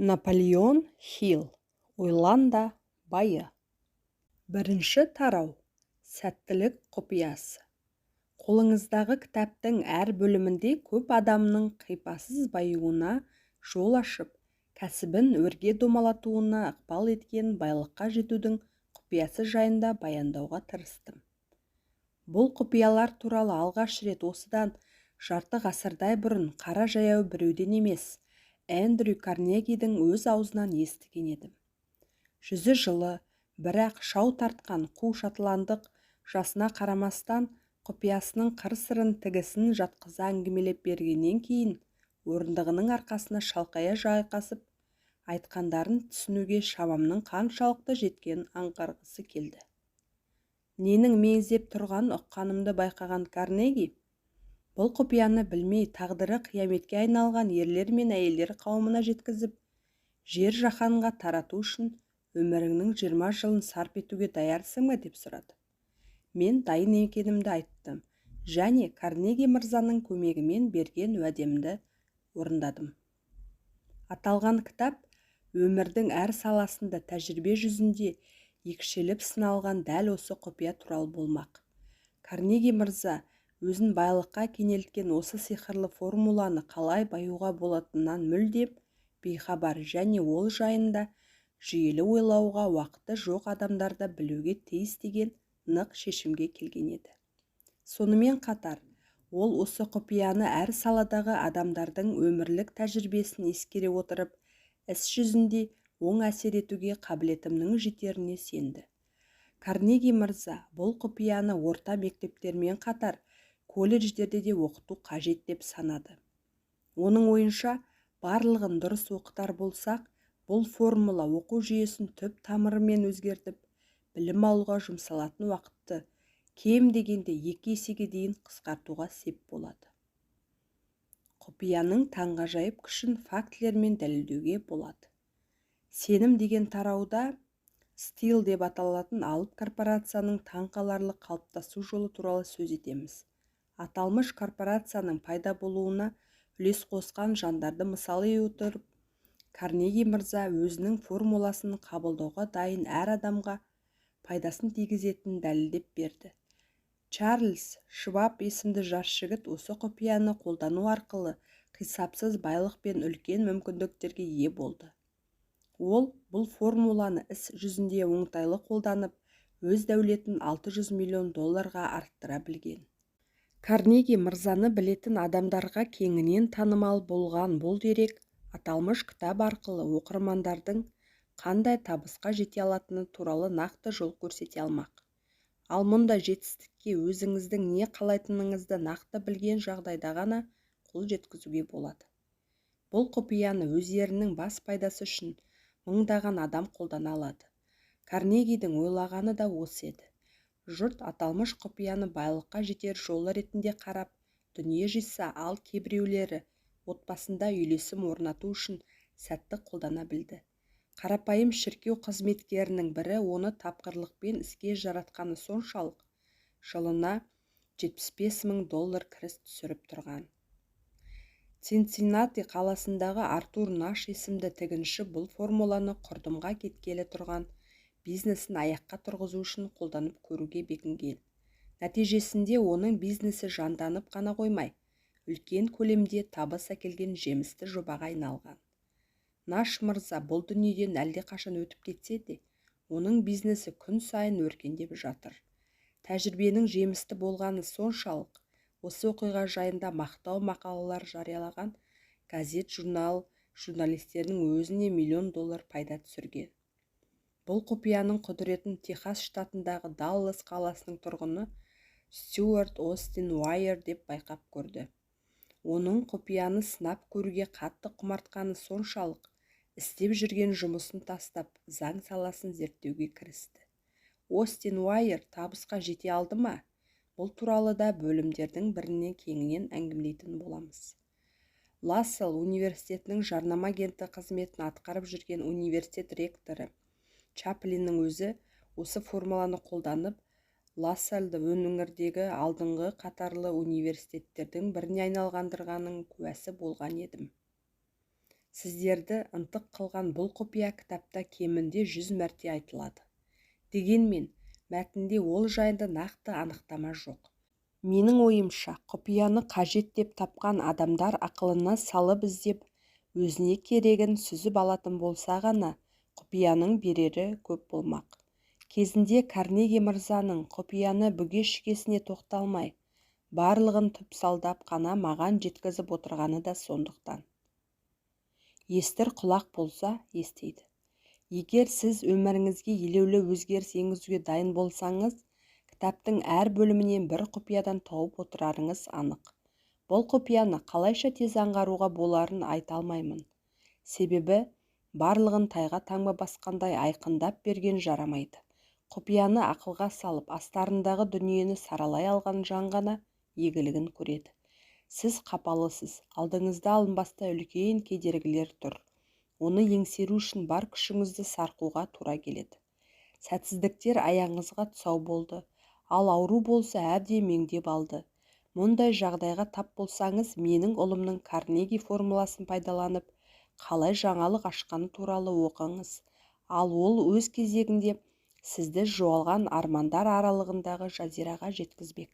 Наполеон Хилл. Ойлан да байы. Бірінші тарау. Сәттілік құпиясы. Қолыңыздағы кітаптың әр бөлімінде көп адамның қипасыз баюына жол ашып, кәсібін өрге домалатуына ықпал еткен байлыққа жетудің құпиясы жайында баяндауға тырыстым. Бұл құпиялар туралы алғаш рет осыдан жарты ғасырдай бұрын қара жаяу біреуден емес, Эндрю Карнегидің өз аузынан естіген едім. Жүзі жылы, бірақ шау тартқан қу шотландық жасына қарамастан құпиясының қыр-сырын тігісін жатқыза әңгімелеп бергеннен кейін орындығының арқасына шалқая жайғасып, айтқандарын түсінуге шамамның қаншалықты жеткенін аңғарғысы келді. Ненің меңзеп тұрғанын ұққанымды байқаған Карнеги, бұл құпияны білмей тағдыры қияметке айналған ерлер мен әйелдер қауымына жеткізіп, жер жаһанға тарату үшін өміріңнің 20 жылын сарп етуге даярсың ба деп сұрады. Мен дайын екенімді айттым және Карнеги мырзаның көмегімен берген уәдемді орындадым. Аталған кітап өмірдің әр саласында тәжірибе жүзінде екшеліп сыналған дәл осы құпия туралы болмақ. Карнеги мырза өзін байлыққа кенелткен осы сиқырлы формуланы қалай баюға болатынынан мүлдем бейхабар және ол жайында жүйелі ойлауға уақыты жоқ адамдарда білуге тиіс деген нық шешімге келген еді. Сонымен қатар, ол осы құпияны әр саладағы адамдардың өмірлік тәжірибесін ескере отырып, іс жүзінде оң әсер етуге қабілетімнің жетеріне сенді. Карнеги мырза бұл құпияны орта мектептермен қатар колледждерде де оқыту қажет деп санады. Оның ойынша, барлығын дұрыс оқытар болсақ, бұл формула оқу жүйесін түп тамырымен өзгертіп, білім алуға жұмсалатын уақытты кем дегенде 2 есеге дейін қысқартуға сеп болады. Құпияның таңғажайып күшін фактілермен дәлелдеуге болады. Сенім деген тарауда Стил деп аталатын алып корпорацияның таңқаларлық қалыптасу жолы туралы сөз етеміз. Аталмыш корпорацияның пайда болуына үлес қосқан жандарды мысал ете отырып, Карнеги мырза өзінің формуласын қабылдауға дайын әр адамға пайдасын тигізетінін дәлелдеп берді. Чарльз Шваб есімді жас жігіт осы құпияны қолдану арқылы қисапсыз байлық пен үлкен мүмкіндіктерге ие болды. Ол бұл формуланы іс жүзінде оңтайлы қолданып, өз дәулетін $600 миллион арттыра білген. Карнеги мырзаны білетін адамдарға кеңінен танымал болған бұл дерек аталмыш кітап арқылы оқырмандардың қандай табысқа жете алатыны туралы нақты жол көрсете алмақ. Ал мұндай жетістікке өзіңіздің не қалайтыныңызды нақты білген жағдайда ғана қол жеткізуге болады. Бұл құпияны өздерінің бас пайдасы үшін мыңдаған адам қолдана алады. Карнегидің ойлағаны да осы еді. Жұрт аталмыш құпияны байлыққа жетер жолы ретінде қарап, дүние жиса, ал кейбіреулері отбасында үйлесім орнату үшін сәтті қолдана білді. Қарапайым шіркеу қызметкерінің бірі оны тапқырлықпен іске жаратқаны соншалық, жылына $75 мың кіріс түсіріп тұрған. Цинциннати қаласындағы Артур Наш есімді тігінші бұл формуланы құрдымға кеткелі тұрған бизнесін аяққа тұрғызу үшін қолданып көруге бекінген. Нәтижесінде оның бизнесі жанданып қана қоймай, үлкен көлемде табыс әкелген жемісті жобаға айналған. Наш мырза бұл дүниеден әлдеқашан өтіп кетсе де, оның бизнесі күн сайын өркендеп жатыр. Тәжірибенің жемісті болғаны соншалық, осы оқиға жайында мақтау мақалалар жариялаған газет-журнал журналистерінің өзіне $1 миллион пайда түсірген. Бұл құпияның құдіретін Техас штатындағы Даллас қаласының тұрғыны Стюарт Остин Уайер деп байқап көрді. Оның құпияны сынап көруге қатты құмартқаны соншалық, істеп жүрген жұмысын тастап, заң саласын зерттеуге кірісті. Остин Уайер табысқа жете алды ма? Бұл туралы да бөлімдердің бірінен кеңінен әңгімелейтін боламыз. Лассел университетінің жарнама агенті қызметін атқарып жүрген университет ректоры Чаплиннің өзі осы формуланы қолданып, Лассельді өңірдегі алдыңғы қатарлы университеттердің біріне айналғандырғанның куәсі болған едім. Сіздерді ынтық қылған бұл құпия кітапта кемінде 100 мәрте айтылады. Дегенмен, мәтінде ол жайында нақты анықтама жоқ. Менің ойымша, құпияны қажет деп тапқан адамдар ақылына салып іздеп, өзіне керегін сүзіп алатын болса ғана, құпияның берері көп болмақ. Кезінде Карнеги мырзаның құпияны бүге-шігесіне тоқталмай, барлығын түпсалдап қана маған жеткізіп отырғаны да сондықтан. Естір құлақ болса, естиді. Егер сіз өміріңізге елеулі өзгеріс енгізуге дайын болсаңыз, кітаптың әр бөлімінен бір құпиядан тауып отырарыңыз анық. Бұл құпияны қалайша тез аңғаруға боларын айта алмаймын. Себебі, барлығын тайға таңба басқандай айқындап берген жарамайды. Құпияны ақылға салып, астарындағы дүниені саралай алған жан ғана игілігін көреді. Сіз қапалысыз, алдыңызда алынбастай үлкен кедергілер тұр. Оны еңсеру үшін бар күшіңізді сарқуға тура келеді. Сәтсіздіктер аяғыңызға тұсау болды, ал ауру болса әбден меңдеп алды. Мұндай жағдайға тап болсаңыз, менің ұлымның Карнеги формуласын пайдаланып, қалай жаңалық ашқаны туралы оқыңыз. Ал ол өз кезегінде сізді жоғалған армандар аралығындағы жазираға жеткізбек.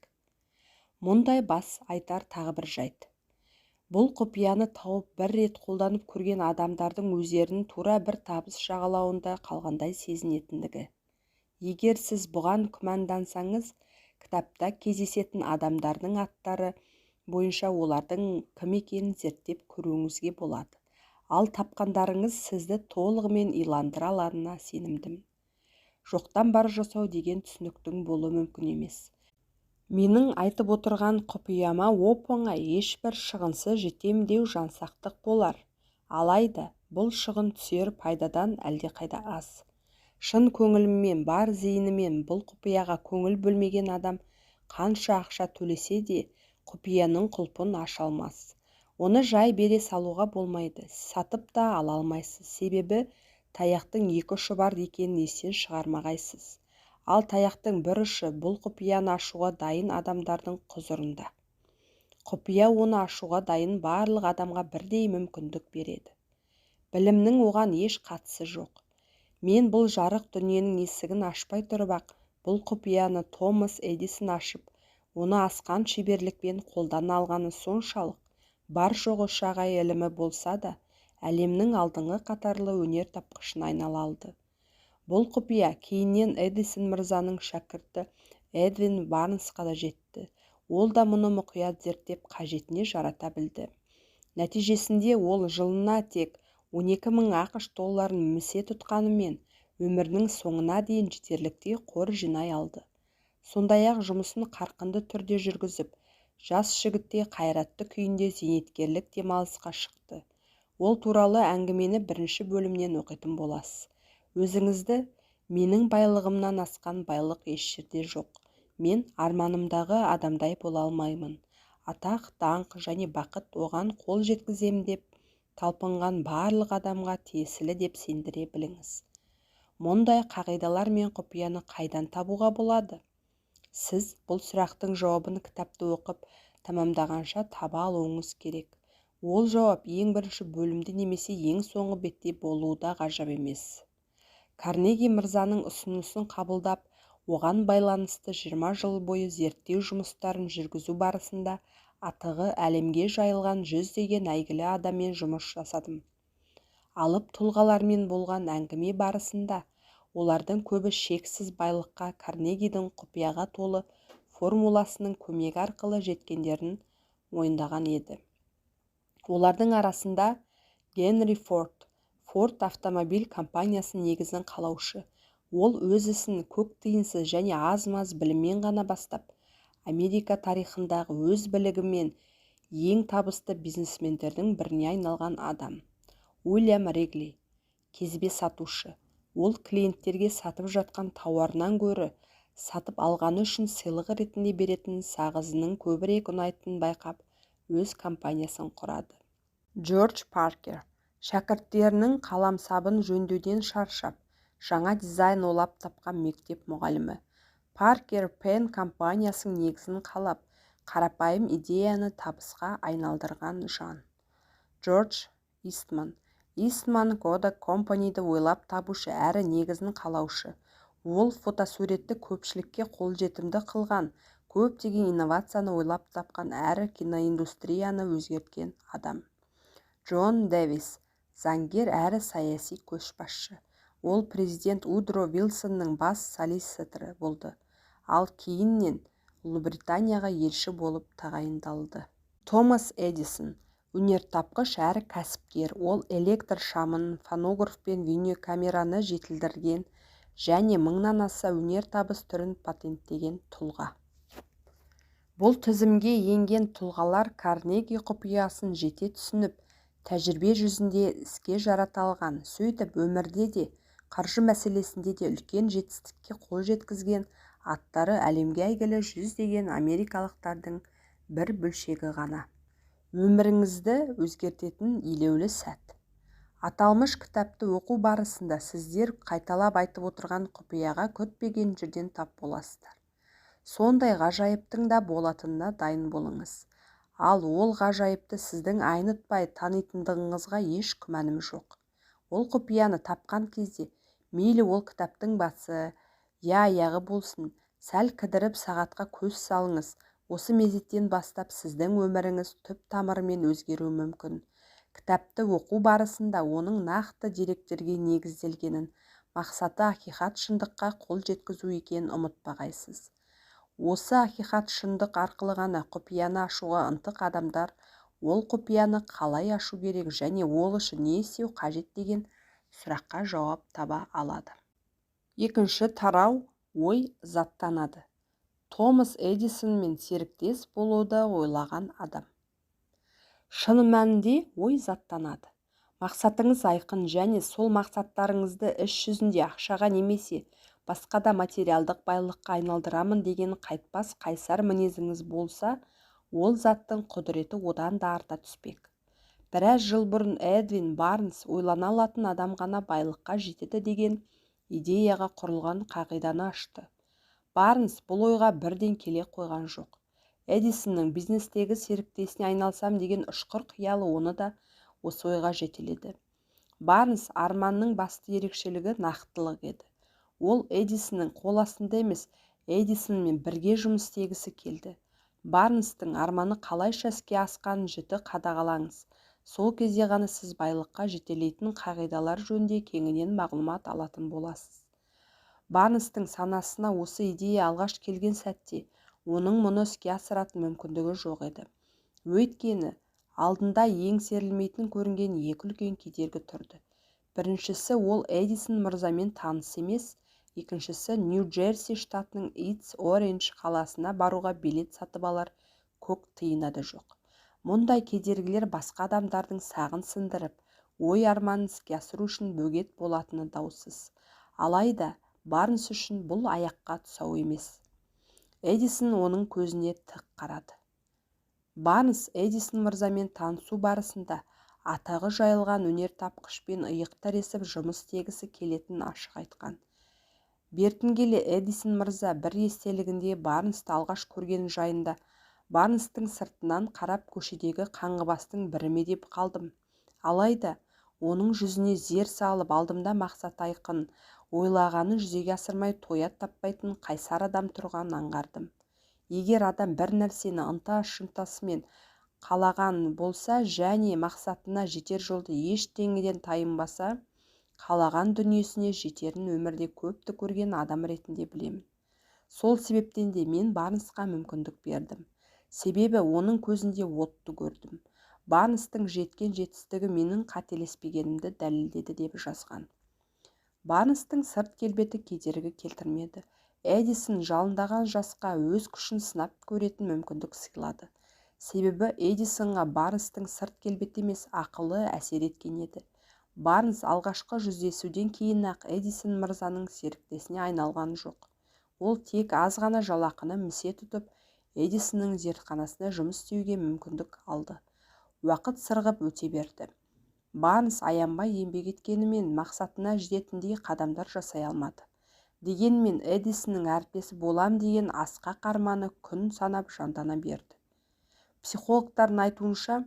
Мұндай бас айтар тағы бір жайт. Бұл құпияны тауып бір рет қолданып көрген адамдардың өздерінің тура бір табыс жағалауында қалғандай сезінетіндігі. Егер сіз бұған күмәндансаңыз, кітапта кездесетін адамдардың аттары бойынша олардың кім екенін зерттеп көруіңізге болады. Ал тапқандарыңыз сізді толығымен иландыра аларына сенімдімін. Жоқтан бар жасау деген түсініктің болуы мүмкін емес. Менің айтып отырған құпияма оп-оңай ешбір шығынсыз жетем деу жансақтық болар. Алайда, бұл шығын түсер пайдадан әлдеқайда аз. Шын көңілімен, бар зейінімен бұл құпияға көңіл бөлмеген адам қанша ақша төлесе де құпияның құлпын аша алмас. Оны жай бере салуға болмайды, сатып та ала алмайсыз. Себебі таяқтың екі ұшы бар екенін естен шығармағайсыз. Ал таяқтың бір ұшы бұл құпияны ашуға дайын адамдардың құзырында. Құпия оны ашуға дайын барлық адамға бірдей мүмкіндік береді. Білімнің оған еш қатысы жоқ. Мен бұл жарық дүниенің есігін ашпай тұрып-ақ, бұл құпияны Томас Эдисон ашып, оны асқан шеберлікпен қолдана алғаны соншалық, бар жоғы шағай ілімі болса да, әлемнің алдыңғы қатарлы өнер тапқышына айнала алды. Бұл құпия кейіннен Эдисон мырзаның шәкірті Эдвин Барнсқа да жетті. Ол да мұны мұқият зерттеп қажетіне жарата білді. Нәтижесінде ол жылына тек 12.000 ақш долларын місе тұтқанымен өмірінің соңына дейін жетерліктей қор жинай алды. Сондай-ақ жұмысын қарқынды түрде жүргізіп, жас жігіттей қайратты күйінде зейнеткерлік демалысқа шықты. Ол туралы әңгімені бірінші бөлімнен оқитын боласыз. Өзіңізді менің байлығымнан асқан байлық еш жерде жоқ. Мен арманымдағы адамдай бола алмаймын. Атақ, даңқ және бақыт оған қол жеткізем деп талпынған барлық адамға тиесілі деп сендіре біліңіз. Мұндай қағидалар мен құпияны қайдан табуға болады? Сіз бұл сұрақтың жауабын кітапты оқып тамамдағанша таба алуыңыз керек. Ол жауап ең бірінші бөлімде немесе ең соңғы бетте болуы да ғажап емес. Карнеги мырзаның ұсынысын қабылдап, оған байланысты 20 жыл бойы зерттеу жұмыстарын жүргізу барысында атағы әлемге жайылған 100-деген әйгілі адаммен жұмыс жасадым. Алып тұлғалармен болған әңгіме барысында олардың көбі шексіз байлыққа Карнегидің құпияға толы формуласының көмегі арқылы жеткендерін мойындаған еді. Олардың арасында Генри Форд автомобиль компаниясын негізін қалаушы. Ол өз ісін көк тиынсыз және аз-маз біліммен ғана бастап, Америка тарихындағы өз білігімен ең табысты бизнесмендердің біріне айналған адам. Уильям Регли, кезбе сатушы. Ол клиенттерге сатып жатқан тауарынан гөрі сатып алғаны үшін сыйлық ретінде беретін сағызының көбірек ұнайтынын байқап, өз компаниясын құрады. Джордж Паркер шәкірттерінің қаламсабын жөндеуден шаршап, жаңа дизайн ойлап тапқан мектеп мұғалімі. Паркер Пен компаниясының негізін қалап, қарапайым идеяны табысқа айналдырған жан. Джордж Истман Eastman Kodak Company'ді ойлап табушы әрі негізін қалаушы. Ол фотосуретті көпшілікке қолжетімді қылған, көптеген инновацияны ойлап тапқан әрі киноиндустрияны өзгерткен адам. Джон Дэвис, заңгер әрі саяси көшбасшы. Ол президент Удро Вилсонның бас солиситоры болды, ал кейіннен Ұлыбританияға елші болып тағайындалды. Томас Эдисон, өнертапқыш әрі кәсіпкер. Ол электр шамын, фонограф пен видеокамераны жетілдірген және мыңнан аса өнертабыс түрін патенттеген тұлға. Бұл тізімге енген тұлғалар Карнеги құпиясын жете түсініп, тәжірибе жүзінде іске жараталған, сөйтіп өмірде де, қаржы мәселесінде де үлкен жетістікке қол жеткізген аттары әлемге әйгілі жүздеген америкалықтардың бір бөлшегі ғана. Өміріңізді өзгертетін елеулі сәт. Аталмыш кітапты оқу барысында сіздер қайталап айтып отырған құпияға күтпеген жерден тап боласыздар. Сондай ғажайыптың да болатынына дайын болыңыз. Ал ол ғажайыпты сіздің айнытпай танитындығыңызға еш күмәнім жоқ. Ол құпияны тапқан кезде, мейлі ол кітаптың басы, аяғы болсын, сәл кідіріп сағатқа көз салыңыз. Осы мезеттен бастап сіздің өміріңіз түп тамырымен өзгеруі мүмкін. Кітапты оқу барысында оның нақты деректерге негізделгенін, мақсаты ақиқат шындыққа қол жеткізу екенін ұмытпағайсыз. Осы ақиқат шындық арқылы ғана құпияны ашуға ынтық адамдар ол құпияны қалай ашу керек және ол үшін не істеу қажет деген сұраққа жауап таба алады. Екінші тарау ой заттанады. Томас Эдисонмен серіктес болуды ойлаған адам. Шын мәнінде ой заттанады. Мақсатыңыз айқын және сол мақсаттарыңызды іс жүзінде ақшаға немесе басқа да материалдық байлыққа айналдырамын деген қайтпас қайсар мінезіңіз болса, ол заттың құдіреті одан да арта түспек. Біраз жыл бұрын Эдвин Барнс ойлана алатын адам ғана байлыққа жетеді деген идеяға құрылған қағиданы ашты. Барнс бұл ойға бірден келе қойған жоқ. Эдисонның бизнестегі серіктесіне айналсам деген ұшқыр қиялы оны да осы ойға жетеледі. Барнс арманның басты ерекшелігі нақтылық еді. Ол Эдисонның қол астында емес, Эдисонмен бірге жұмыс істегісі келді. Барнстың арманы қалайша іске асқанын жіті қадағалаңыз. Сол кезде ғана сіз байлыққа жетелейтін қағидалар жөнінде кеңінен мағлұмат алатын боласыз. Барнстың санасына осы идея алғаш келген сәтте, оның мұны іске асыратын мүмкіндігі жоқ еді. Өйткені алдында еңсерілмейтін көрінген екі үлкен кедергі тұрды. Біріншісі, ол Эдисон мырзамен таныс емес, екіншісі Нью-Джерси штатының Итс-Ориндж қаласына баруға билет сатып алар көк тиыны да жоқ. Мұндай кедергілер басқа адамдардың сағын сындырып, ой арманын іске асыру үшін бөгет болатыны даусыз. Алайда Барнс үшін бұл аяққа тұсау емес. Эдисон оның көзіне тік қарады. Барнс Эдисон мырзамен танысу барысында атағы жайылған өнертапқышпен иық тіресіп жұмыс істегісі келетінін ашық айтқан. Бертін келе Эдисон мырза бір естелігінде Барнсты алғаш көрген жайында Барнстың сыртынан қарап көшедегі қаңғыбастың біріме деп қалдым. Алайда оның жүзіне зер салып алдымда мақсат айқын, ойлағанын жүзеге асырмай тоя таппайтын қайсар адам тұрғанын аңғардым. Егер адам бір нәрсені ынта-шынтасымен қалаған болса және мақсатына жетер жолды ештеңеден тайынбаса, қалаған дүниесіне жетерін өмірде көпті көрген адам ретінде білемін. Сол себептен де мен Барнсқа мүмкіндік бердім. Себебі оның көзінде отты көрдім. Барнстың жеткен жетістігі менің қателеспегенімді дәлелдеді деп жазған. Барнстың сырт келбеті кедергі келтірмеді. Эдисон жалындаған жасқа өз күшін сынап көретін мүмкіндік сыйлады. Себебі Эдисонға Барнстың сырт келбеті емес ақылы әсер еткен еді. Барнс алғашқы жүздесуден кейін-ақ Эдисон мырзаның серіктесіне айналған жоқ. Ол тек аз ғана жалақыны місе тұтып, Эдисонның зертханасында жұмыс істеуге мүмкіндік алды. Уақыт сырғып өте берді. Барнс аянбай еңбек еткенімен мақсатына жететіндей қадамдар жасай алмады. Дегенмен Эдисонның әріптесі болам деген асқақ арманы күн санап жандана берді. Психологтардың айтуынша,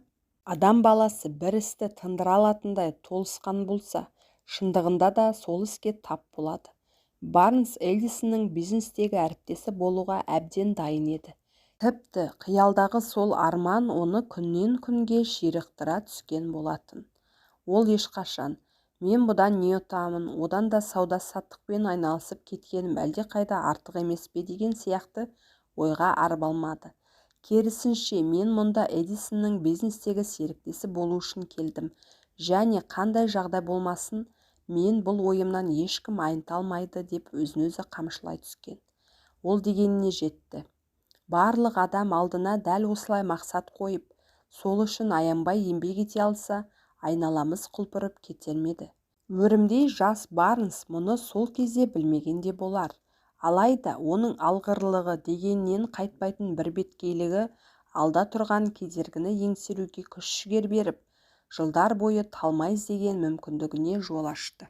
Адам баласы бір істі тындыра алатындай толысқан болса, шындығында да сол іске тап болады. Барнс Эдисонның бизнестегі әріптесі болуға әбден дайын еді. Тіпті қиялдағы сол арман оны күннен күнге ширықтыра түскен болатын. Ол ешқашан «Мен бұдан не ұтамын, одан да сауда-саттықпен айналысып кеткенім әлдеқайда артық емес пе» деген сияқты ойға арбалмады. Керісінше, мен мұнда Эдисонның бизнестегі серіктесі болу үшін келдім, және қандай жағдай болмасын, мен бұл ойымнан ешкім айныта алмайды деп өзін-өзі қамшылай түскен. Ол дегеніне жетті. Барлық адам алдына дәл осылай мақсат қойып, сол үшін аянбай еңбек ете алса, айналамыз құлпырып кетер ме еді. Өрімдей жас Барнс мұны сол кезде білмеген де болар. Алайда оның алғырлығы дегеннен қайтпайтын бірбеткейлігі алда тұрған кедергіні еңсеруге күш-жігер беріп, жылдар бойы талмай іздеген мүмкіндігіне жол ашты.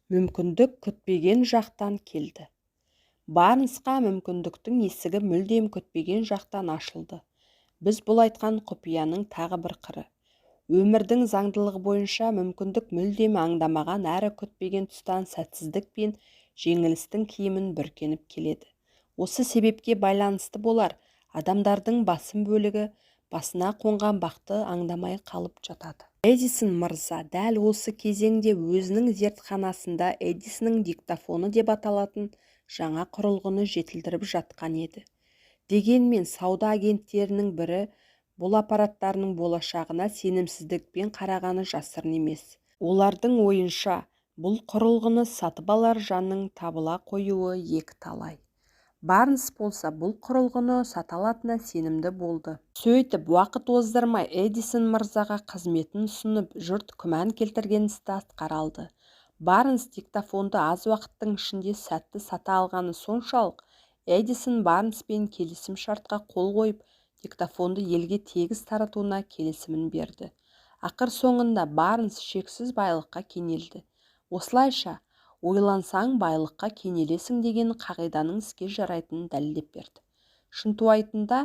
Мүмкіндік күтпеген жақтан келді. Барнсқа мүмкіндіктің есігі мүлдем күтпеген жақтан ашылды. Біз бұл айтқан құпияның тағы бір қыры. Өмірдің заңдылығы бойынша мүмкіндік мүлдем аңдамаған әрі күтпеген тұстан сәтсіздік пен жеңілістің киімін бүркеніп келеді. Осы себепке байланысты болар, адамдардың басым бөлігі басына қонған бақты аңдамай қалып жатады. Эдисон мырза дәл осы кезеңде өзінің зертханасында Эдисонның диктофоны деп аталатын жаңа құрылғыны жетілдіріп жатқан еді. Дегенмен сауда агенттерінің бірі бұл аппараттарының болашағына сенімсіздікпен қарағаны жасырын емес. Олардың ойынша, бұл құрылғыны сатып алар жанның табыла қоюы екіталай. Барнс болса бұл құрылғыны сата алатынына сенімді болды. Сөйтіп, уақыт оздырмай Эдисон мырзаға қызметін ұсынып, жұрт күмән келтірген істі атқара алды. Барнс диктофонды аз уақыттың ішінде сәтті сата алғаны соншалық, Эдисон Барнспен келісім шартқа қол қойып, диктофонды елге тегіс таратуына келісімін берді. Ақыр соңында Барнс шексіз байлыққа кенелді. Осылайша, ойлансаң байлыққа кенелесің деген қағиданың іске жарайтынын дәлелдеп берді. Шынтуайтында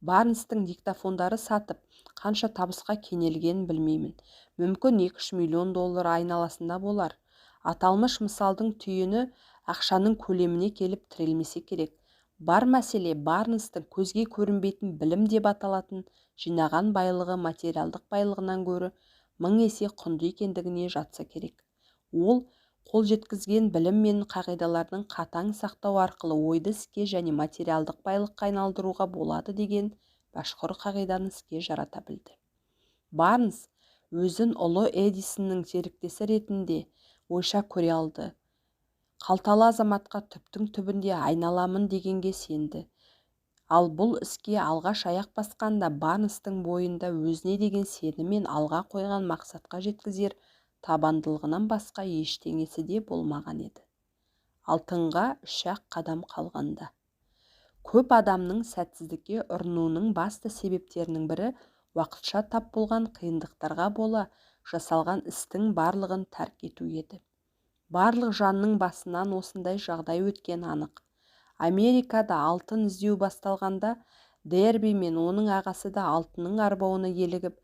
Барнстың диктофондары сатып, қанша табысқа кенелгенін білмеймін. Мүмкін 2-3 миллион доллар айналасында болар. Аталмыш мысалдың түйіні ақшаның көлеміне келіп тірелмесе керек. Бар мәселе Барнстың көзге көрінбейтін білім деп аталатын жинаған байлығы материалдық байлығынан гөрі 1000 есе құнды екендігіне жатса керек. Ол қол жеткізген білім мен қағидалардың қатаң сақтау арқылы ойды іске және материалдық байлыққа айналдыруға болады деген башқұр қағиданы іске жарата білді. Барнс өзін ұлы Эдисонның серіктесі ретінде ойша көре алды. Қалталы азаматқа түптің түбінде айналамын дегенге сенді. Ал бұл іске алғаш аяқ басқанда Барнстың бойында өзіне деген сеніммен алға қойған мақсатқа жеткізер табандылығынан басқа ештеңесі де болмаған еді. Алтынға 3-ақ қадам қалғанда. Көп адамның сәтсіздікке ұрынуының басты себептерінің бірі уақытша тап болған қиындықтарға бола жасалған істің барлығын тәрк ету еді. Барлық жанның басынан осындай жағдай өткен анық. Америкада алтын іздеу басталғанда Дерби мен оның ағасы да алтынның арбауына елігіп,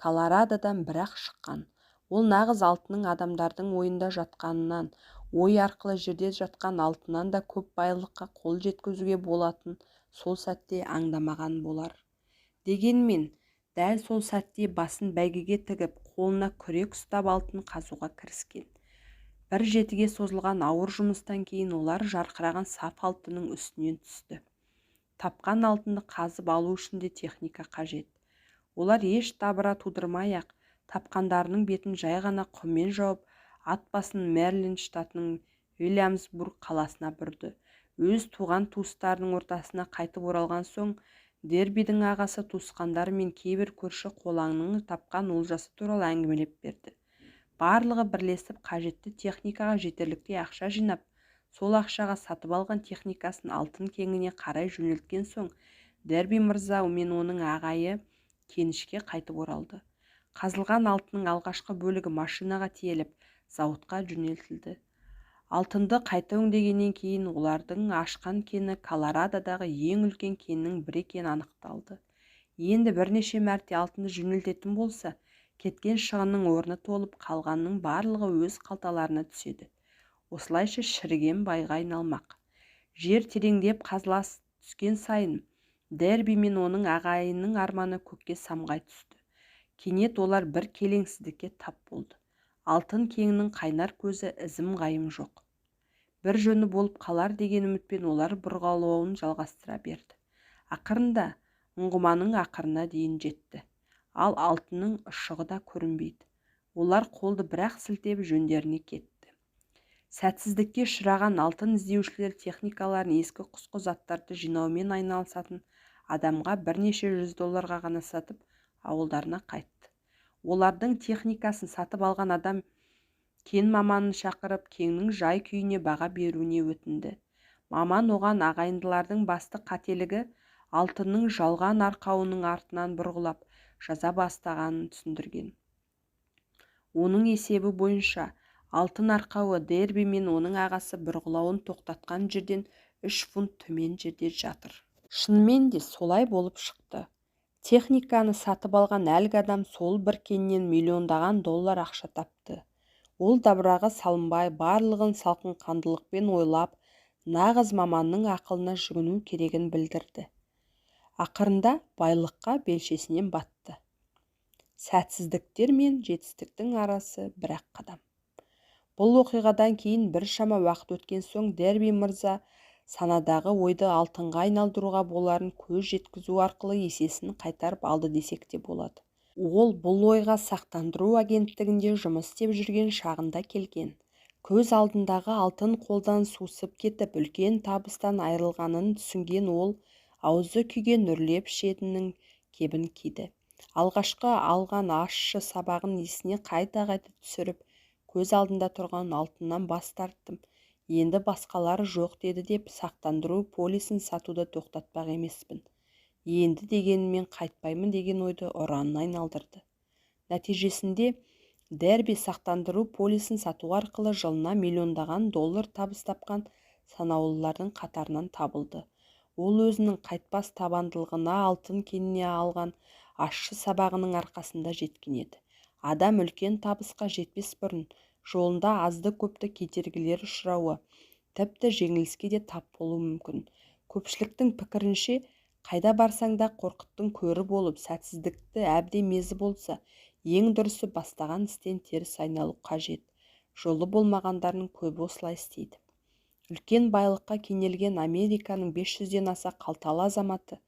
Колорадодан бір-ақ шыққан. Ол нағыз алтынның адамдардың ойында жатқанынан, ой арқылы жерде жатқан алтыннан да көп байлыққа қол жеткізуге болатын сол сәтте аңдамаған болар. Дегенмен, дәл сол сәтте басын бәйгеге тігіп, қолына күрек ұстап алтын қазуға кіріскен. Бір жетіге созылған ауыр жұмыстан кейін олар жарқыраған саф алтынның үстінен түсті. Тапқан алтынды қазып алу үшін де техника қажет. Олар еш дабыра тудырмай-ақ тапқандарының бетін жай ғана құммен жауып, ат басын Мэриленд штатының Уильямсбург қаласына бұрды. Өз туған туыстарының ортасына қайтып оралған соң, Дербидің ағасы туысқандар мен кейбір көрші қолаңның тапқан олжасы туралы әңгімелеп берді. Барлығы бірлесіп қажетті техникаға жетерліктей ақша жинап, сол ақшаға сатып алған техникасын алтын кеңіне қарай жөнелткен соң, Дерби мырза мен оның ағайы кенішке қайтып оралды. Қазылған алтынның алғашқы бөлігі машинаға тиеліп, зауытқа жөнелтілді. Алтынды қайта өңдегеннен кейін олардың ашқан кені Колорадодағы ең үлкен кеннің бірі екені анықталды. Енді бірнеше мәрте алтынды жөнелтетін болса, кеткен шығынның орны толып, қалғанның барлығы өз қалталарына түседі. Осылайша шіріген байға айналмақ. Жер тереңдеп қазыла түскен сайын, Дерби мен оның ағайынның арманы көкке самғай түсті. Кенет олар бір келеңсіздікке тап болды. Алтын кеңінің қайнар көзі ізім-ғайым жоқ. Бір жөні болып қалар деген үмітпен олар бұрғалауын жалғастыра берді. Ақырында ұңғыманың ақырына дейін жетті. Ал алтынның ұшығы да көрінбейді. Олар қолды бірақ сілтеп жөндеріне кетті. Сәтсіздікке ұшыраған алтын іздеушілер техникаларын ескі құсқы заттарды жинаумен айналысатын адамға бірнеше $100 ғана сатып, ауылдарына қайтты. Олардың техникасын сатып алған адам кен маманын шақырып, кеннің жай-күйіне баға беруіне өтінді. Маман оған ағайындылардың басты қателігі алтынның жалған арқауының артынан бұрғылап жаза бастағанын түсіндірген. Оның есебі бойынша алтын арқауы Дерби мен оның ағасы бұрғылауын тоқтатқан жерден 3 фунт төмен жерде жатыр. Шынымен де солай болып шықты. Техниканы сатып алған әлгі адам сол бір кеннен миллиондаған $, ақша тапты. Ол дабырағы салынбай, барлығын салқынқандылықпен ойлап, нағыз маманның ақылына жүгіну керегін білдірді. Ақырында байлыққа белшесінен батты. Сәтсіздіктер мен жетістіктің арасы бір-ақ қадам. Бұл оқиғадан кейін біршама уақыт өткен соң Дерби мырза санадағы ойды алтынға айналдыруға боларын көз жеткізу арқылы есесін қайтарып алды десек те болады. Ол бұл ойға сақтандыру агенттігінде жұмыс істеп жүрген шағында келген. Көз алдындағы алтын қолдан сусып кетіп, үлкен табыстан айырылғанын түсінген ол аузы күйген үрлеп ішетіннің кебін киді. Алғашқы алған ащы сабағын есіне қайта-қайта түсіріп, көз алдында тұрған алтыннан бас тарттым. Енді басқалары жоқ деді деп сақтандыру полисін сатуды тоқтатпақ емеспін. Енді дегенмен қайтпаймын деген ойды ұранына айналдырды. Нәтижесінде Дерби сақтандыру полисін сату арқылы жылына миллиондаған $, табыс тапқан санаулылардың қатарынан табылды. Ол өзінің қайтпас табандылығына алтын кеніне алған ащы сабағының арқасында жеткен еді. Адам үлкен табысқа жетпес бұрын жолында азды-көпті кедергілер ұшырауы, тіпті жеңіліске де тап болуы мүмкін. Көпшіліктің пікірінше, қайда барсаң да қорқыттың көрі болып, сәтсіздікті әбден мезі болса, ең дұрысы бастаған істен теріс айналу қажет. Жолы болмағандардың көбі осылай істейді. Үлкен байлыққа кенелген Американың 500-ден аса қалталы азаматы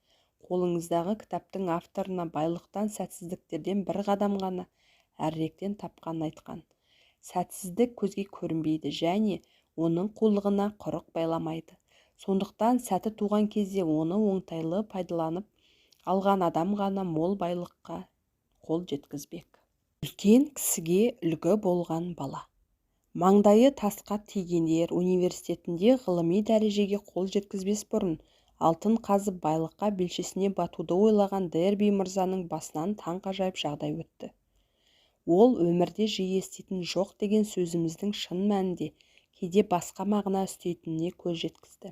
қолыңыздағы кітаптың авторына байлықтан сәтсіздіктерден бір қадам ғана әріректен тапқан айтқан. Сәтсіздік көзге көрінбейді және оның қулығына құрық байламайды. Сондықтан сәті туған кезде оны оңтайлы пайдаланып алған адам ғана мол байлыққа қол жеткізбек. Үлкен кісіге үлгі болған бала. Маңдайы тасқа тигендер университетінде ғылыми дәрежеге қол жеткізбес бұрын алтын қазып байлыққа белшесіне батуды ойлаған Дерби мырзаның басынан таңғажайып жағдай өтті. Ол өмірде жиі еститін жоқ деген сөзіміздің шын мәнінде кейде басқа мағына үстейтініне көз жеткізді.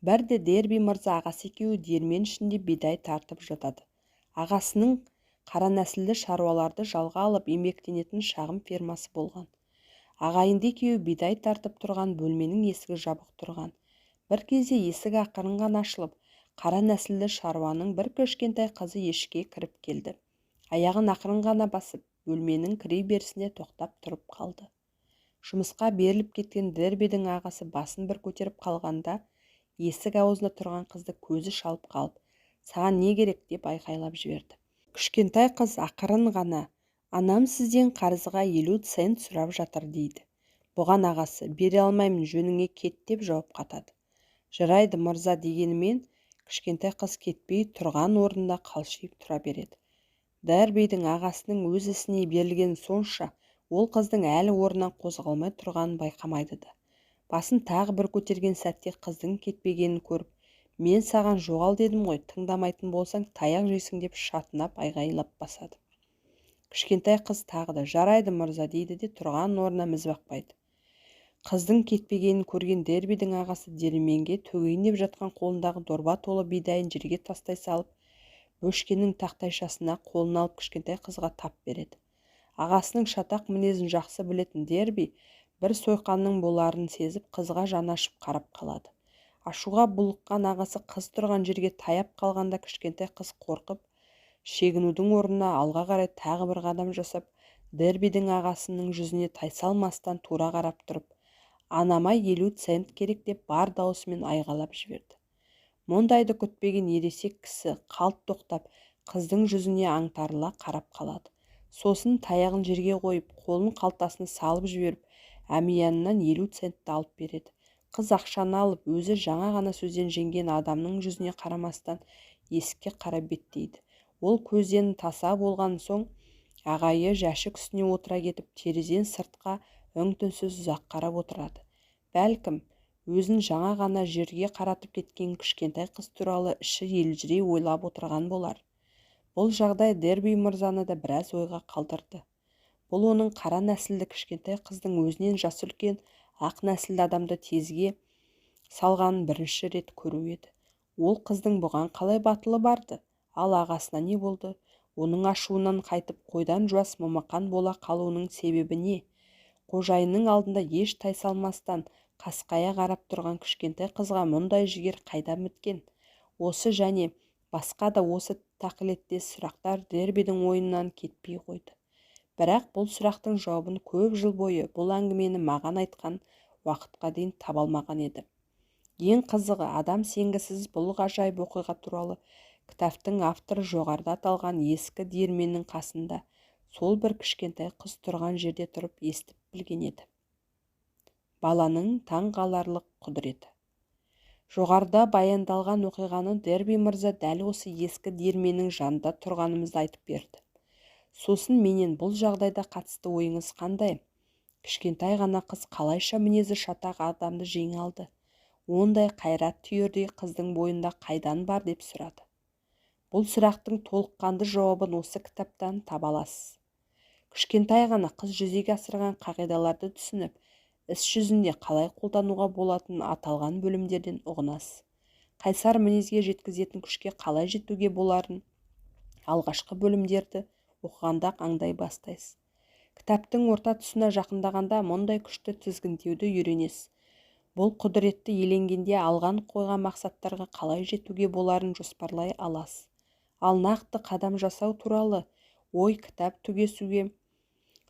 Бірде Дерби мырза ағасы екеуі диірмен ішінде бидай тартып жатады. Ағасының қара нәсілді шаруаларды жалға алып еңбектенетін шағын фермасы болған. Ағайынды екеуі бидай тартып тұрған бөлменің есігі жабық тұрған. Бір кезде есік ақырын ғана ашылып, қара нәсілді шаруаның бір кішкентай қызы ешке кіріп келді. Аяғын ақырын ғана басып, бөлменің кіре берісіне тоқтап тұрып қалды. Жұмысқа беріліп кеткен Дербидің ағасы басын бір көтеріп қалғанда, есік аузында тұрған қызды көзі шалып қалып, «Саған не керек?» деп айқайлап жіберді. Кішкентай қыз ақырын ғана, «Анам сізден қарызға 50 цент сұрап жатыр» дейді. Бұған ағасы, «Бере алмаймын, жөніңе кет» деп жауап қатады. «Жарайды мырза» дегенімен, кішкентай қыз кетпей тұрған орнында қалшиып тұра береді. Дербидің ағасының өз ісіне берілген сонша, ол қыздың әлі орнынан қозғалмай тұрғанын байқамайды да. Басын тағы бір көтерген сәтте қыздың кетпегенін көріп, «Мен саған жоғал дедім ғой, тыңдамайтын болсаң таяқ жейсің» деп шатынап айғайлап басады. Кішкентай қыз тағы да «Жарайды мырза» дейді де тұрған орнына міз бақпайды. Қыздың кетпегенін көрген Дербидің ағасы диірменге төгейін деп жатқан қолындағы дорба толы бидайын жерге тастай салып, бөшкенің тақтайшасына қолын алып кішкентай қызға тап береді. Ағасының шатақ мінезін жақсы білетін Дерби бір сойқанның боларын сезіп қызға жанашып қарап қалады. Ашуға булыққан ағасы қыз тұрған жерге таяп қалғанда кішкентай қыз қорқып, шегінудің орнына алға қарай тағы бір қадам жасап, Дербидің ағасының жүзіне тайсалмастан тура қарап тұрып, «Анама 50 цент керек» деп бар даусымен айғайлап жіберді. Мұндайды күтпеген ересек кісі қалт тоқтап, қыздың жүзіне аңтарыла қарап қалады. Сосын таяғын жерге қойып, қолын қалтасына салып жіберіп, әмиянынан 50 центті алып береді. Қыз ақшаны алып, өзі жаңа ғана сөзден жеңген адамның жүзіне қарамастан есікке қарап беттейді. Ол көзден таса болған соң, ағайы жәшік үстіне отыра кетіп, терезеден сыртқа үн-түнсіз ұзақ қарап отырады. Бәлкім, өзін жаңа ғана жерге қаратып кеткен кішкентай қыз туралы іші елжірей ойлап отырған болар. Бұл жағдай Дерби мырзаны да біраз ойға қалдырды. Бұл оның қара нәсілді кішкентай қыздың өзінен жасы үлкен ақ нәсілді адамды тезге салғанын бірінші рет көру еді. Ол қыздың бұған қалай батылы барды, ал ағасына не болды? Оның ашуынан қайтып қойдан жуас момақан бола қалуының себебі не? Қожайынның алдында еш тайсалмастан қасқая қарап тұрған кішкентай қызға мұндай жігер қайдан біткен? Осы және басқа да осы тақылеттес сұрақтар Дербидің ойынан кетпей қойды. Бірақ бұл сұрақтың жауабын көп жыл бойы бұл әңгімені маған айтқан уақытқа дейін таба алмаған еді. Ең қызығы, адам сенгісіз бұл ғажайып оқиға туралы кітаптың авторы жоғарыда аталған ескі диірменнің қасында сол бір кішкентай қыз тұрған жерде тұрып естіп білген еді. Баланың таңғаларлық құдіреті. Жоғарыда баяндалған оқиғаны Дерби мырза дәл осы ескі диірменнің жанында тұрғанымызды айтып берді. Сосын менен бұл жағдайда қатысты ойыңыз қандай? Кішкентай ғана қыз қалайша мінезі шатақ адамды жеңе алды? Ондай қайрат түйердей қыздың бойында қайдан бар деп сұрады. Бұл сұрақтың толыққанды жауабын осы кітаптан таба аласыз. Кішкентай ғана қыз жүзеге асырған қағидаларды түсініп, іс жүзінде қалай қолдануға болатынын аталған бөлімдерден ұғынасыз. Қайсар мінезге жеткізетін күшке қалай жетуге боларын алғашқы бөлімдерді оқығанда аңдай бастайсыз. Кітаптың орта тұсына жақындағанда мұндай күшті тізгіндеуді үйренесіз. Бұл құдіретті еленгенде алған қойған мақсаттарға қалай жетуге боларын жоспарлай аласыз. Ал нақты қадам жасау туралы ой кітап түгесуге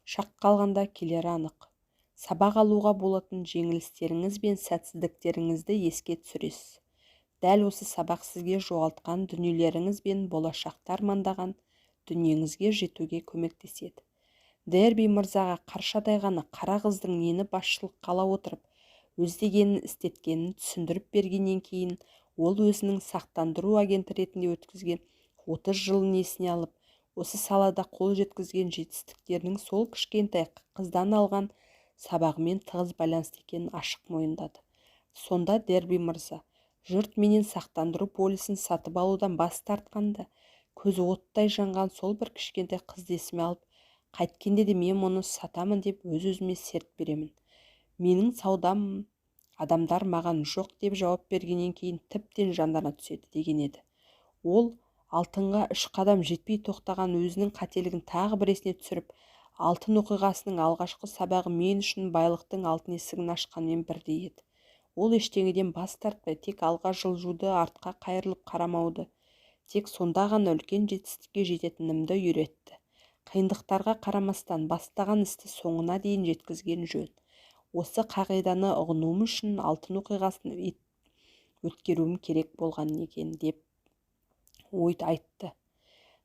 шақ қалғанда келері анық. Сабақ алуға болатын жеңілістеріңіз бен сәтсіздіктеріңізді еске түсіресіз. Дәл осы сабақ сізге жоғалтқан дүниелеріңіз бен болашақта армандаған дүниеңізге жетуге көмектеседі. Дерби мырзаға қаршадай ғана қара қыздың нені басшылыққа ала отырып, өз дегенін істеткенін түсіндіріп бергеннен кейін, ол өзінің сақтандыру агенті ретінде өткізген 30 жылын есіне алып, осы салада қол жеткізген жетістіктерінің сол кішкентай қыздан алған сабағымен тығыз байланысты екенін ашық мойындады. Сонда Дерби мырза, жұрт менен сақтандыру полисін сатып алудан бас тартқанда, көзі оттай жанған сол бір кішкентай қызды есіме алып, қайткенде де мен мұны сатамын деп өз-өзіме серт беремін. Менің саудам адамдар маған жоқ деп жауап бергеннен кейін тіптен жандана түседі деген еді. Ол алтынға 3 қадам жетпей тоқтаған өзінің қателігін тағы бір есіне түсіріп, алтын оқиғасының алғашқы сабағы мен үшін байлықтың алтын есігін ашқанмен бірдей еді. Ол ештеңеден бас тартпай, тек алға жылжуды, артқа қайырылып қарамауды, тек сонда ғана үлкен жетістікке жететінімді үйретті. Қиындықтарға қарамастан бастаған істі соңына дейін жеткізген жөн. Осы қағиданы ұғынуым үшін алтын оқиғасын өткеруім керек болған екен деп ой айтты.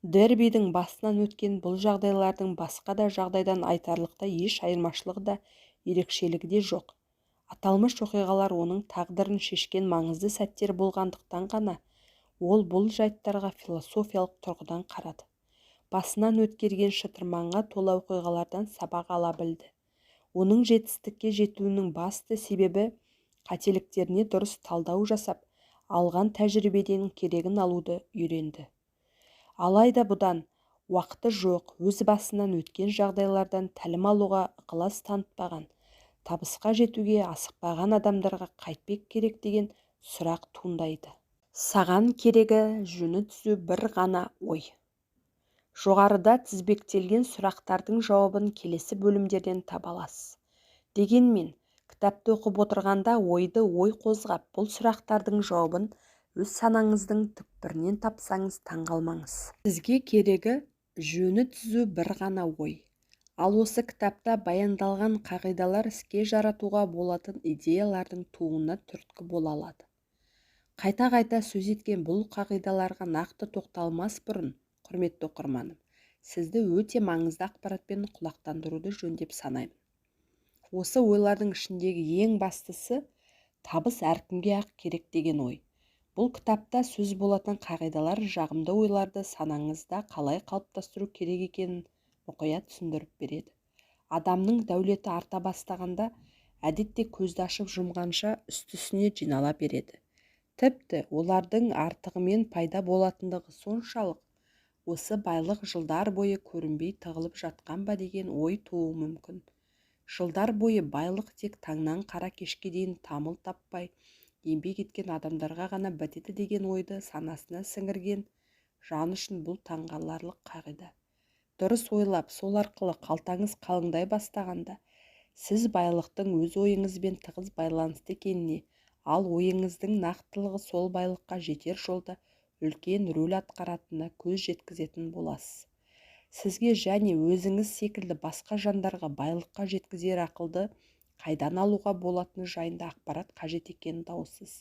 Дербидің басынан өткен бұл жағдайлардың басқа да жағдайдан айтарлықтай еш айырмашылығы да ерекшелігі де жоқ. Аталмыш оқиғалар оның тағдырын шешкен маңызды сәттер болғандықтан ғана ол бұл жайттарға философиялық тұрғыдан қарады. Басынан өткерген шытырманға тола оқиғалардан сабақ ала білді. Оның жетістікке жетуінің басты себебі қателіктеріне дұрыс талдау жасап, алған тәжірибеден керегін алуды үйренді. Алайда бұдан уақыты жоқ, өз басынан өткен жағдайлардан тәлім алуға ықылас танытпаған, табысқа жетуге асықпаған адамдарға қайтпек керек деген сұрақ туындайды. Саған керегі жөні түзу бір ғана ой. Жоғарыда тізбектелген сұрақтардың жауабын келесі бөлімдерден таба аласыз. Дегенмен, кітапты оқып отырғанда ойды ой қозғап, бұл сұрақтардың жауабын өз санаңыздың түкпірінен тапсаңыз таңғалмаңыз. Сізге керегі жөні түзу бір ғана ой. Ал осы кітапта баяндалған қағидалар іске жаратуға болатын идеялардың тууына түрткі бола алады. Қайта-қайта сөз еткен бұл қағидаларға нақты тоқталмас бұрын, құрметті оқырманым, сізді өте маңызды ақпаратпен құлақтандыруды жөн деп санаймын. Осы ойлардың ішіндегі ең бастысы табыс әркімге ақ керек деген ой. Бұл кітапта сөз болатын қағидалар жағымды ойларды санаңызда қалай қалыптастыру керек екенін мұқият түсіндіріп береді. Адамның дәулеті арта бастағанда, әдетте көзді ашып жұмғанша үсті-үстіне жинала береді. Тіпті олардың артығымен пайда болатындығы соншалық, осы байлық жылдар бойы көрінбей тығылып жатқан ба деген ой тууы мүмкін. Жылдар бойы байлық тек таңнан қара кешке дейін тамыл таппай еңбек еткен адамдарға ғана бітеді деген ойды санасына сіңірген жан үшін бұл таңғаларлық қағида. Дұрыс ойлап, сол арқылы қалтаңыз қалыңдай бастағанда, сіз байлықтың өз ойыңызбен тығыз байланысты екеніне, ал ойыңыздың нақтылығы сол байлыққа жетер жолда үлкен рөл атқаратынына көз жеткізетін боласыз. Сізге және өзіңіз секілді басқа жандарға байлыққа жеткізер ақылды қайдан алуға болатыны жайында ақпарат қажет екені даусыз.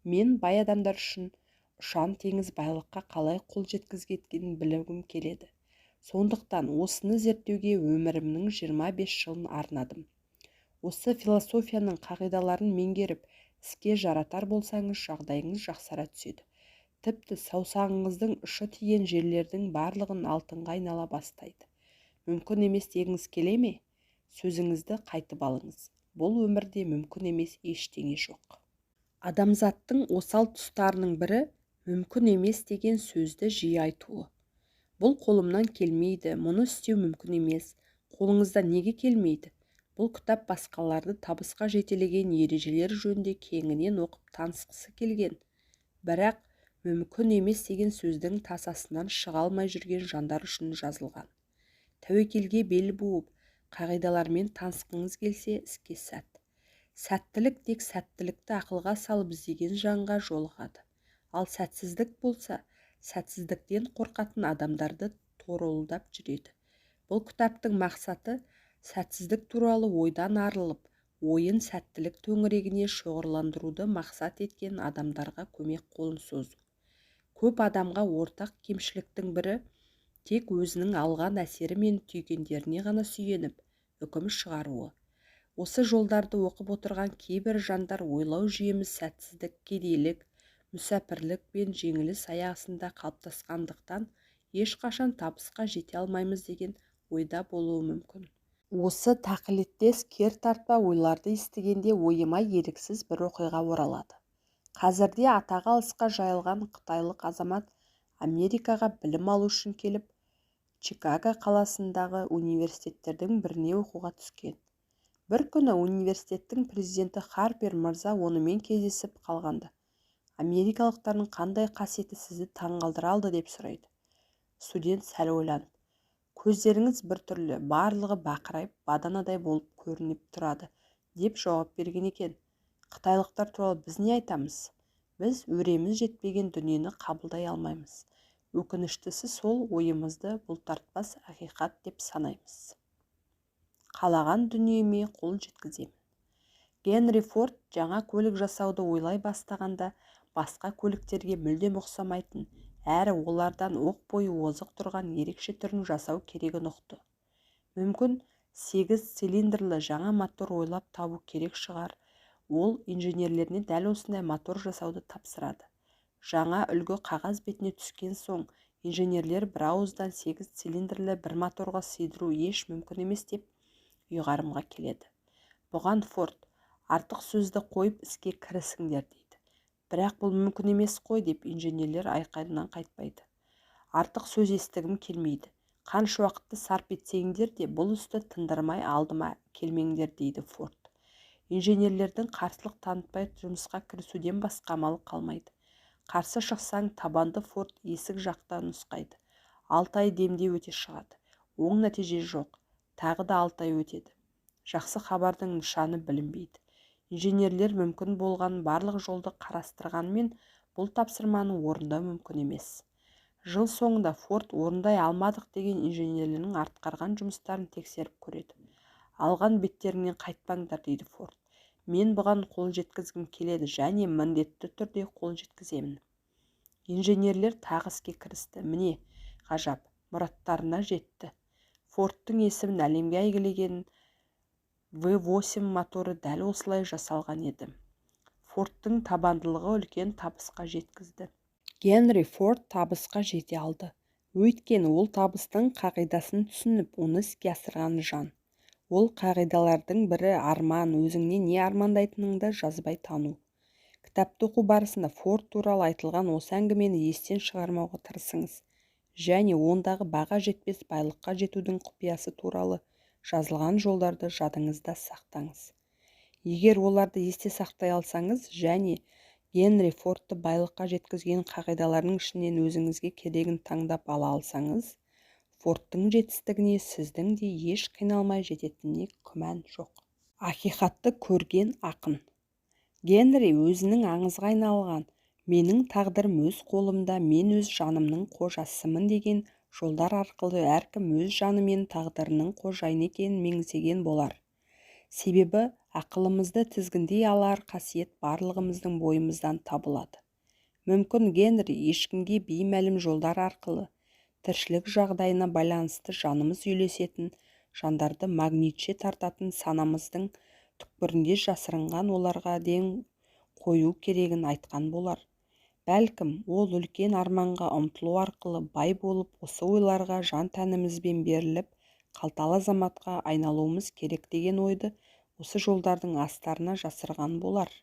Мен бай адамдар үшін ұшан теңіз байлыққа қалай қол жеткізгенін білгім келеді. Сондықтан осыны зерттеуге өмірімнің 25 жылын арнадым. Осы философияның қағидаларын меңгеріп, іске жаратар болсаңыз жағдайыңыз жақсара түседі. Тіпті саусағыңыздың ұшы тиген жерлердің барлығын алтынға айнала бастайды. Мүмкін емес дегіңіз келе ме? Сөзіңізді қайтып алыңыз. Бұл өмірде мүмкін емес ештеңе жоқ. Адамзаттың осал тұстарының бірі мүмкін емес деген сөзді жиі айтуы. Бұл қолымнан келмейді, мұны істеу мүмкін емес. Қолыңызда неге келмейді? Бұл кітап басқаларды табысқа жетелеген ережелер жөнінде кеңінен оқып танысқысы келген. Бірақ мүмкін емес деген сөздің тасасынан шыға алмай жүрген жандар үшін жазылған. Тәуекелге бел буып, қағидалармен танысқыңыз келсе, іске сәт. Сәттілік тек сәттілікті ақылға салып іздеген жанға жолығады. Ал сәтсіздік болса, сәтсіздіктен қорқатын адамдарды торолдап жүреді. Бұл кітаптың мақсаты сәтсіздік туралы ойдан арылып, ойын сәттілік төңірегіне шоғырландыруды мақсат еткен адамдарға көмек қолын созу. Көп адамға ортақ кемшіліктің бірі тек өзінің алған әсері мен түйгендеріне ғана сүйеніп, үкім шығаруы. Осы жолдарды оқып отырған кейбір жандар ойлау жүйеміз сәтсіздік, кедейлік, мүсәпірлік пен жеңіліс аясында қалыптасқандықтан ешқашан табысқа жете алмаймыз деген ойда болуы мүмкін. Осы тақылеттес кер тартпа ойларды естігенде ойыма еріксіз бір оқиға оралады. Қазірде атағы алысқа жайылған қытайлық азамат Америкаға білім алу үшін келіп, Чикаго қаласындағы университеттердің біріне оқуға түскен. Бір күні университеттің президенті Харпер мырза онымен кездесіп қалғанда, америкалықтардың қандай қасиеті сізді таңғалдыра алды деп сұрайды. Студент сәл ойланып, көздеріңіз біртүрлі, барлығы бақырайып, баданадай болып көрініп тұрады, деп жауап берген екен. Қытайлықтар туралы біз не айтамыз? Біз өреміз жетпеген дүниені қабылдай алмаймыз. Өкініштісі сол ойымызды бұлтартпас ақиқат деп санаймыз. Қалаған дүниеме қол жеткіземін. Генри Форд жаңа көлік жасауды ойлай бастағанда, басқа көліктерге мүлдем ұқсамайтын, әрі олардан оқ бойы озық тұрған ерекше түрін жасау керегін ұқты. Мүмкін 8 цилиндрлі жаңа мотор ойлап табу керек шығар. Ол инженерлеріне дәл осындай мотор жасауды тапсырады. Жаңа үлгі қағаз бетіне түскен соң, инженерлер бір ауыздан 8 цилиндрлі бір моторға сыйдыру еш мүмкін емес деп ұйғарымға келеді. Бұған Форд, артық сөзді қойып іске кірісіңдер дейді. Бірақ бұл мүмкін емес қой деп инженерлер айқайынан қайтпайды. Артық сөз естігім келмейді. Қанша уақытты сарп етсеңдер де бұл істі тындырмай алдыма келмеңдер дейді Форд. Инженерлердің қарсылық танытпай жұмысқа кірісуден басқа амалы қалмайды. Қарсы шықсаң, табанды Форд есік жақта нұсқайды. 6 ай демдеу өте шығады. Оң нәтиже жоқ. Тағы да 6 ай өтеді. Жақсы хабардың нышаны білінбейді. Инженерлер мүмкін болған барлық жолды қарастырғанмен, бұл тапсырманы орындау мүмкін емес. Жыл соңында Форд орындай алмадық деген инженерлердің атқарған жұмыстарын тексеріп көреді. Алған беттеріңнен қайтпаңдар, дейді Форд. Мен бұған қол жеткізгім келеді және міндетті түрде қол жеткіземін. Инженерлер тағы іске кірісті. Міне, ғажап, мұраттарына жетті. Фордтың есімін әлемге әйгілеген V8 моторы дәл осылай жасалған еді. Фордтың табандылығы үлкен табысқа жеткізді. Генри Форд табысқа жете алды. Өйткені ол табыстың қағидасын түсініп, оны іске асырған жан. Ол қағидалардың бірі арман, өзіңне не армандайтыныңды жазбай тану. Кітапты оқу барысында Форд туралы айтылған осы әңгімені естен шығармауға тырысыңыз, және ондағы баға жетпес байлыққа жетудің құпиясы туралы жазылған жолдарды жадыңызда сақтаңыз. Егер оларды есте сақтай алсаңыз және Генри Фордты байлыққа жеткізген қағидалардың ішінен өзіңізге керегін таңдап ала алсаңыз, Фордтың жетістігіне сіздің де еш қиналмай жететініне күмән жоқ. Ақиқатты көрген ақын. Генри өзінің аңызға айналған «Менің тағдырым өз қолымда, мен өз жанымның қожасымын» деген жолдар арқылы әркім өз жаны мен тағдырының қожайыны екенін меңзеген болар. Себебі ақылымызды тізгіндей алар қасиет барлығымыздың бойымыздан табылады. Мүмкін Генри ешкімге беймәлім жолдар арқылы тіршілік жағдайына байланысты жанымыз үйлесетін, жандарды магнитше тартатын санамыздың түкпірінде жасырынған оларға ден қою керегін айтқан болар. Бәлкім, ол үлкен арманға ұмтылу арқылы бай болып, осы ойларға жан тәнімізбен беріліп, қалталы азаматқа айналуымыз керек деген ойды осы жолдардың астарына жасырған болар.